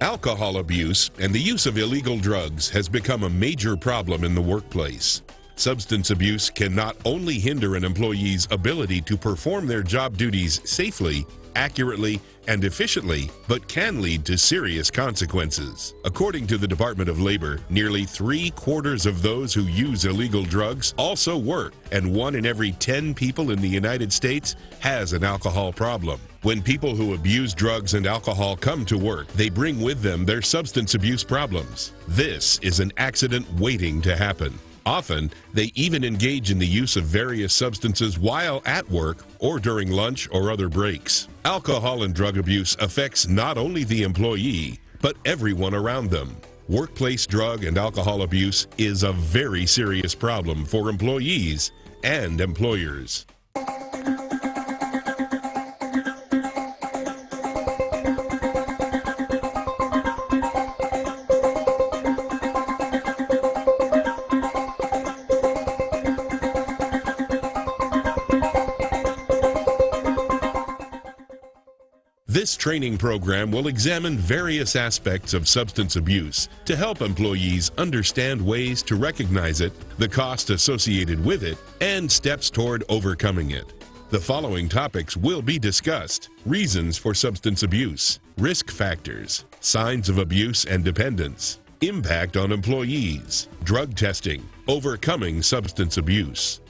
Alcohol abuse and the use of illegal drugs has become a major problem in the workplace. Substance abuse can not only hinder an employee's ability to perform their job duties safely, accurately, and efficiently, but can lead to serious consequences. According to the Department of Labor, nearly 3/4 of those who use illegal drugs also work, and 1 in every 10 people in the United States has an alcohol problem. When people who abuse drugs and alcohol come to work, they bring with them their substance abuse problems. This is an accident waiting to happen. Often, they even engage in the use of various substances while at work or during lunch or other breaks. Alcohol and drug abuse affects not only the employee, but everyone around them. Workplace drug and alcohol abuse is a very serious problem for employees and employers. This training program will examine various aspects of substance abuse to help employees understand ways to recognize it, the cost associated with it, and steps toward overcoming it. The following topics will be discussed: reasons for substance abuse, risk factors, signs of abuse and dependence, impact on employees, drug testing, overcoming substance abuse.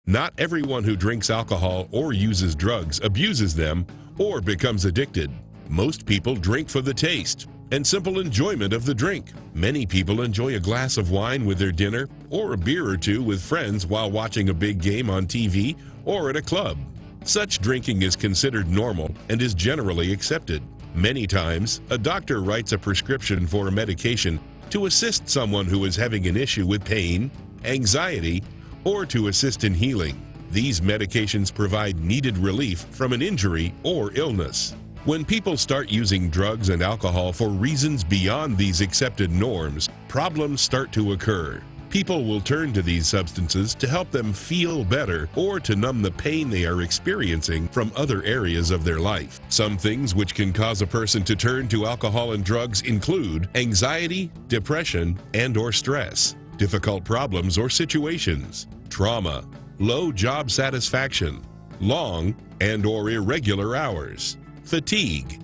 Not everyone who drinks alcohol or uses drugs abuses them or becomes addicted. Most people drink for the taste and simple enjoyment of the drink. Many people enjoy a glass of wine with their dinner or a beer or two with friends while watching a big game on TV or at a club. Such drinking is considered normal and is generally accepted. Many times, a doctor writes a prescription for a medication to assist someone who is having an issue with pain, anxiety, or to assist in healing. These medications provide needed relief from an injury or illness. When people start using drugs and alcohol for reasons beyond these accepted norms, problems start to occur. People will turn to these substances to help them feel better or to numb the pain they are experiencing from other areas of their life. Some things which can cause a person to turn to alcohol and drugs include anxiety, depression, and/or stress, difficult problems or situations, trauma, low job satisfaction, long and/or irregular hours, fatigue,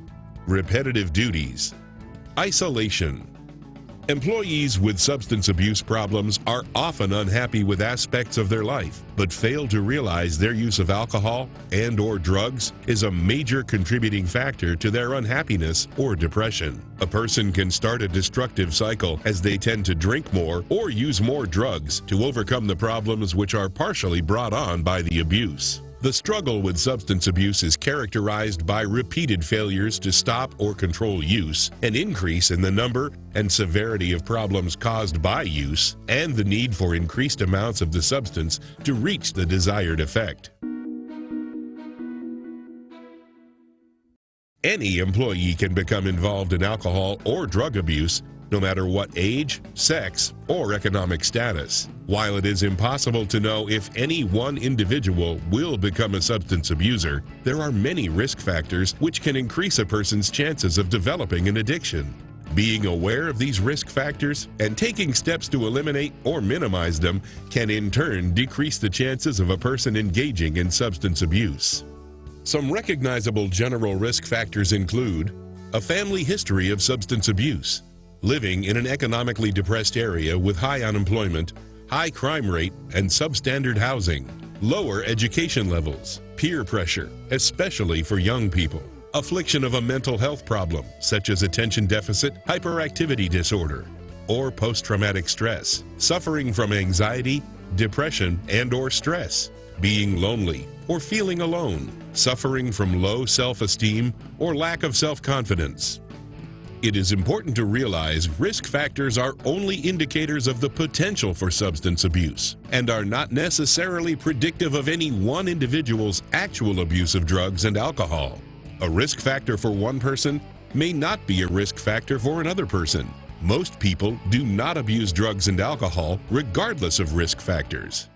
repetitive duties, isolation. Employees with substance abuse problems are often unhappy with aspects of their life, but fail to realize their use of alcohol and/or drugs is a major contributing factor to their unhappiness or depression. A person can start a destructive cycle as they tend to drink more or use more drugs to overcome the problems which are partially brought on by the abuse. The struggle with substance abuse is characterized by repeated failures to stop or control use, an increase in the number and severity of problems caused by use, and the need for increased amounts of the substance to reach the desired effect. Any employee can become involved in alcohol or drug abuse, no matter what age, sex, or economic status. While it is impossible to know if any one individual will become a substance abuser, there are many risk factors which can increase a person's chances of developing an addiction. Being aware of these risk factors and taking steps to eliminate or minimize them can in turn decrease the chances of a person engaging in substance abuse. Some recognizable general risk factors include a family history of substance abuse, living in an economically depressed area with high unemployment, high crime rate, and substandard housing, lower education levels, peer pressure, especially for young people, affliction of a mental health problem such as attention deficit, hyperactivity disorder, or post-traumatic stress, suffering from anxiety, depression, and/or stress, being lonely or feeling alone, suffering from low self-esteem or lack of self-confidence. It is important to realize risk factors are only indicators of the potential for substance abuse and are not necessarily predictive of any one individual's actual abuse of drugs and alcohol. A risk factor for one person may not be a risk factor for another person. Most people do not abuse drugs and alcohol regardless of risk factors.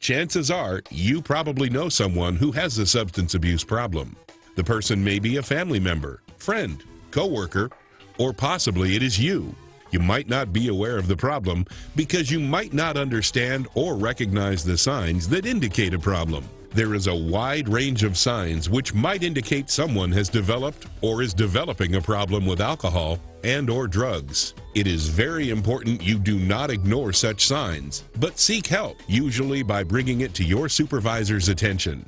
Chances are you probably know someone who has a substance abuse problem. The person may be a family member, friend, coworker, or possibly it is you. You might not be aware of the problem because you might not understand or recognize the signs that indicate a problem. There is a wide range of signs which might indicate someone has developed or is developing a problem with alcohol and/or drugs. It is very important you do not ignore such signs, but seek help, usually by bringing it to your supervisor's attention.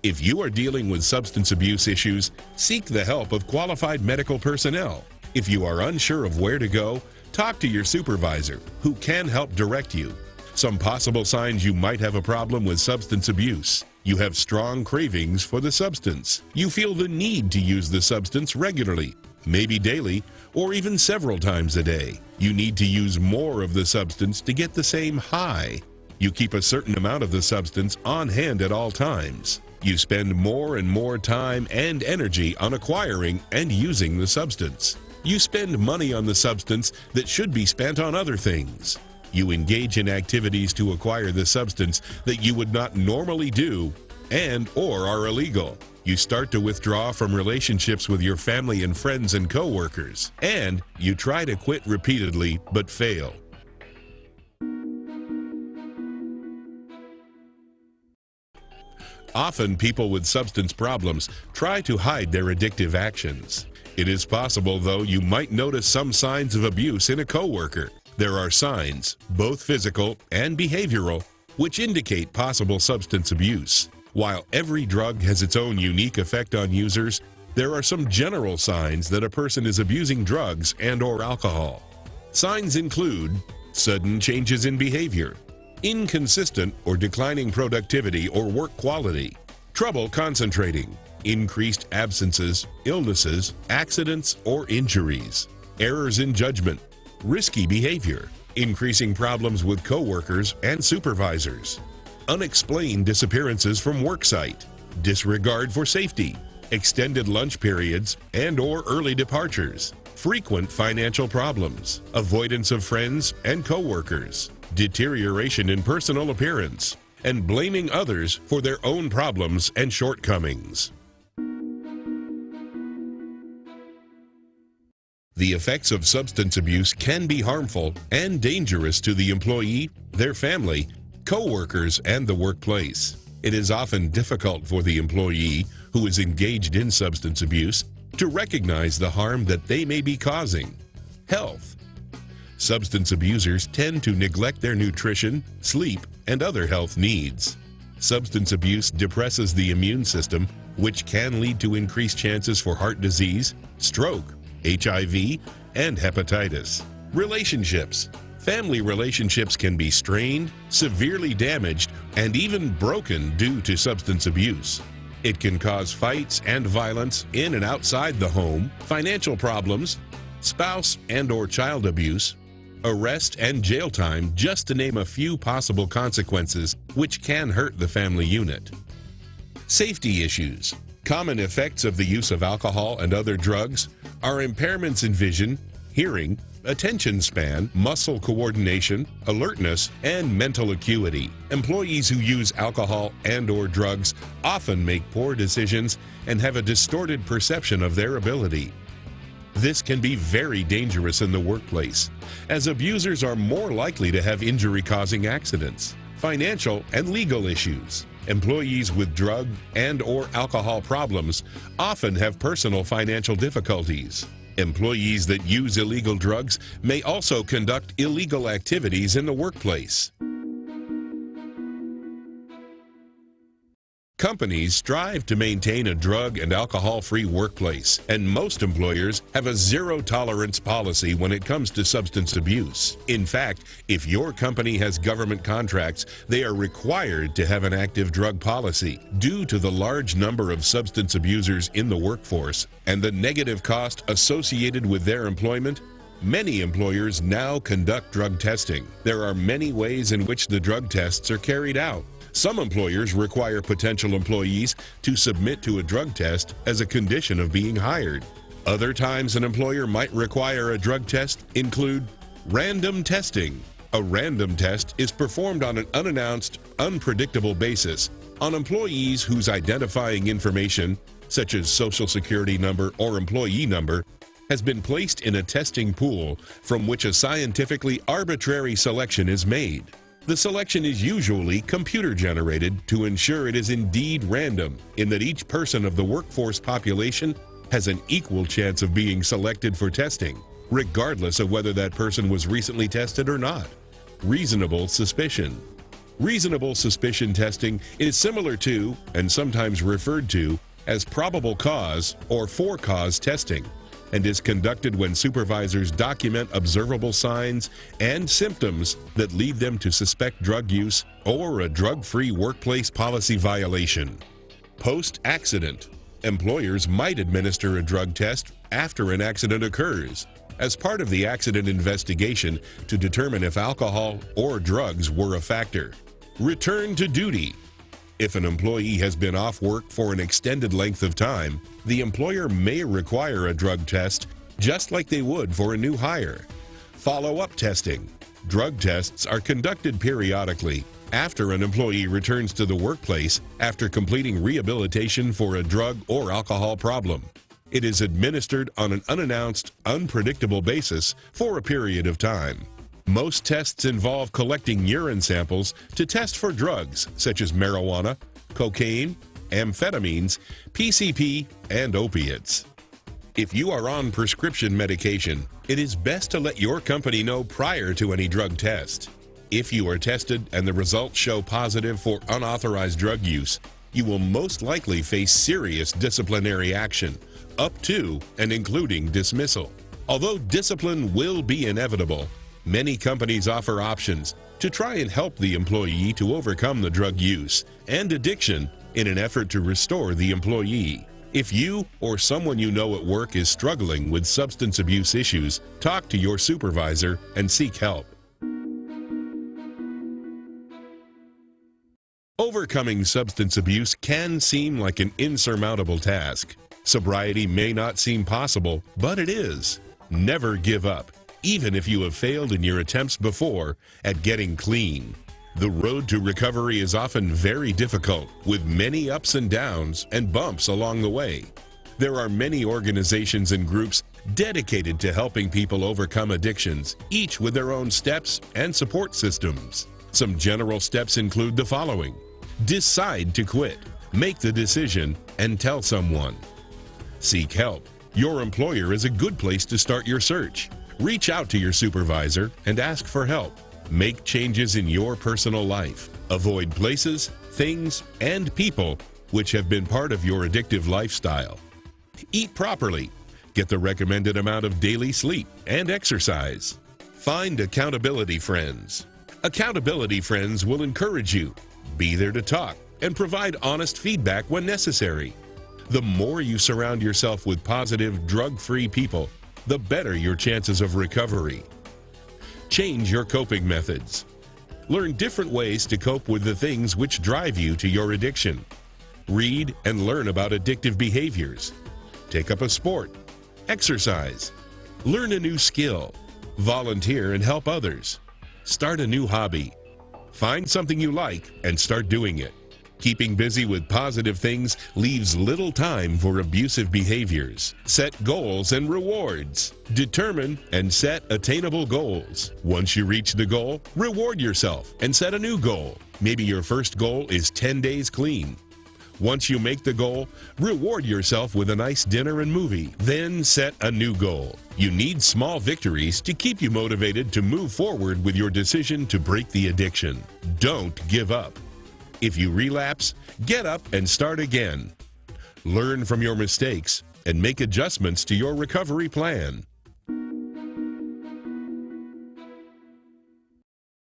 If you are dealing with substance abuse issues, seek the help of qualified medical personnel. If you are unsure of where to go, talk to your supervisor, who can help direct you. Some possible signs you might have a problem with substance abuse. You have strong cravings for the substance. You feel the need to use the substance regularly, maybe daily, or even several times a day. You need to use more of the substance to get the same high. You keep a certain amount of the substance on hand at all times. You spend more and more time and energy on acquiring and using the substance. You spend money on the substance that should be spent on other things. You engage in activities to acquire the substance that you would not normally do and/or are illegal. You start to withdraw from relationships with your family and friends and coworkers, and you try to quit repeatedly but fail. Often people with substance problems try to hide their addictive actions. It is possible, though, you might notice some signs of abuse in a coworker. There are signs, both physical and behavioral, which indicate possible substance abuse. While every drug has its own unique effect on users, there are some general signs that a person is abusing drugs and/or alcohol. Signs include sudden changes in behavior, inconsistent or declining productivity or work quality, trouble concentrating, increased absences, illnesses, accidents, or injuries, errors in judgment, risky behavior, increasing problems with coworkers and supervisors, unexplained disappearances from worksite, disregard for safety, extended lunch periods and/or early departures, frequent financial problems, avoidance of friends and coworkers, deterioration in personal appearance, and blaming others for their own problems and shortcomings. The effects of substance abuse can be harmful and dangerous to the employee, their family, coworkers, and the workplace. It is often difficult for the employee who is engaged in substance abuse to recognize the harm that they may be causing. Health. Substance abusers tend to neglect their nutrition, sleep, and other health needs. Substance abuse depresses the immune system, which can lead to increased chances for heart disease, stroke, HIV, and hepatitis. Relationships. Family relationships can be strained, severely damaged, and even broken due to substance abuse. It can cause fights and violence in and outside the home, financial problems, spouse and/or child abuse, arrest and jail time, just to name a few possible consequences which can hurt the family unit. Safety issues. Common effects of the use of alcohol and other drugs are impairments in vision, hearing, attention span, muscle coordination, alertness, and mental acuity. Employees who use alcohol and/or drugs often make poor decisions and have a distorted perception of their ability. This can be very dangerous in the workplace, as abusers are more likely to have injury-causing accidents, financial and legal issues. Employees with drug and/or alcohol problems often have personal financial difficulties. Employees that use illegal drugs may also conduct illegal activities in the workplace. Companies strive to maintain a drug and alcohol-free workplace, and most employers have a zero-tolerance policy when it comes to substance abuse. In fact, if your company has government contracts, they are required to have an active drug policy. Due to the large number of substance abusers in the workforce and the negative cost associated with their employment, many employers now conduct drug testing. There are many ways in which the drug tests are carried out. Some employers require potential employees to submit to a drug test as a condition of being hired. Other times an employer might require a drug test include Random testing. A random test is performed on an unannounced, unpredictable basis on employees whose identifying information, such as social security number or employee number, has been placed in a testing pool from which a scientifically arbitrary selection is made. The selection is usually computer-generated to ensure it is indeed random, in that each person of the workforce population has an equal chance of being selected for testing, regardless of whether that person was recently tested or not. Reasonable suspicion. Reasonable suspicion testing is similar to, and sometimes referred to, as probable cause or for-cause testing, and is conducted when supervisors document observable signs and symptoms that lead them to suspect drug use or a drug-free workplace policy violation. Post-accident. Employers might administer a drug test after an accident occurs, as part of the accident investigation to determine if alcohol or drugs were a factor. Return to duty. If an employee has been off work for an extended length of time, the employer may require a drug test just like they would for a new hire. Follow-up testing. Drug tests are conducted periodically after an employee returns to the workplace after completing rehabilitation for a drug or alcohol problem. It is administered on an unannounced, unpredictable basis for a period of time. Most tests involve collecting urine samples to test for drugs such as marijuana, cocaine, amphetamines, PCP, and opiates. If you are on prescription medication, it is best to let your company know prior to any drug test. If you are tested and the results show positive for unauthorized drug use, you will most likely face serious disciplinary action, up to and including dismissal. Although discipline will be inevitable, many companies offer options to try and help the employee to overcome the drug use and addiction in an effort to restore the employee. If you or someone you know at work is struggling with substance abuse issues, talk to your supervisor and seek help. Overcoming substance abuse can seem like an insurmountable task. Sobriety may not seem possible, but it is. Never give up, even if you have failed in your attempts before at getting clean. The road to recovery is often very difficult, with many ups and downs and bumps along the way. There are many organizations and groups dedicated to helping people overcome addictions, each with their own steps and support systems. Some general steps include the following. Decide to quit. Make the decision and tell someone. Seek help. Your employer is a good place to start your search. Reach out to your supervisor and ask for help. Make changes in your personal life. Avoid places, things, and people which have been part of your addictive lifestyle. Eat properly. Get the recommended amount of daily sleep and exercise. Find accountability friends. Accountability friends will encourage you, be there to talk, and provide honest feedback when necessary. The more you surround yourself with positive, drug-free people, the better your chances of recovery. Change your coping methods. Learn different ways to cope with the things which drive you to your addiction. Read and learn about addictive behaviors. Take up a sport. Exercise. Learn a new skill. Volunteer and help others. Start a new hobby. Find something you like and start doing it. Keeping busy with positive things leaves little time for abusive behaviors. Set goals and rewards. Determine and set attainable goals. Once you reach the goal, reward yourself and set a new goal. Maybe your first goal is 10 days clean. Once you make the goal, reward yourself with a nice dinner and movie. Then set a new goal. You need small victories to keep you motivated to move forward with your decision to break the addiction. Don't give up. If you relapse, get up and start again. Learn from your mistakes and make adjustments to your recovery plan.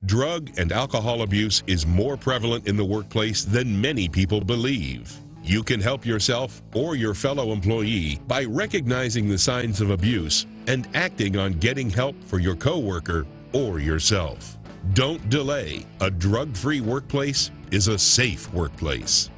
Drug and alcohol abuse is more prevalent in the workplace than many people believe. You can help yourself or your fellow employee by recognizing the signs of abuse and acting on getting help for your coworker or yourself. Don't delay. A drug-free workplace is a safe workplace.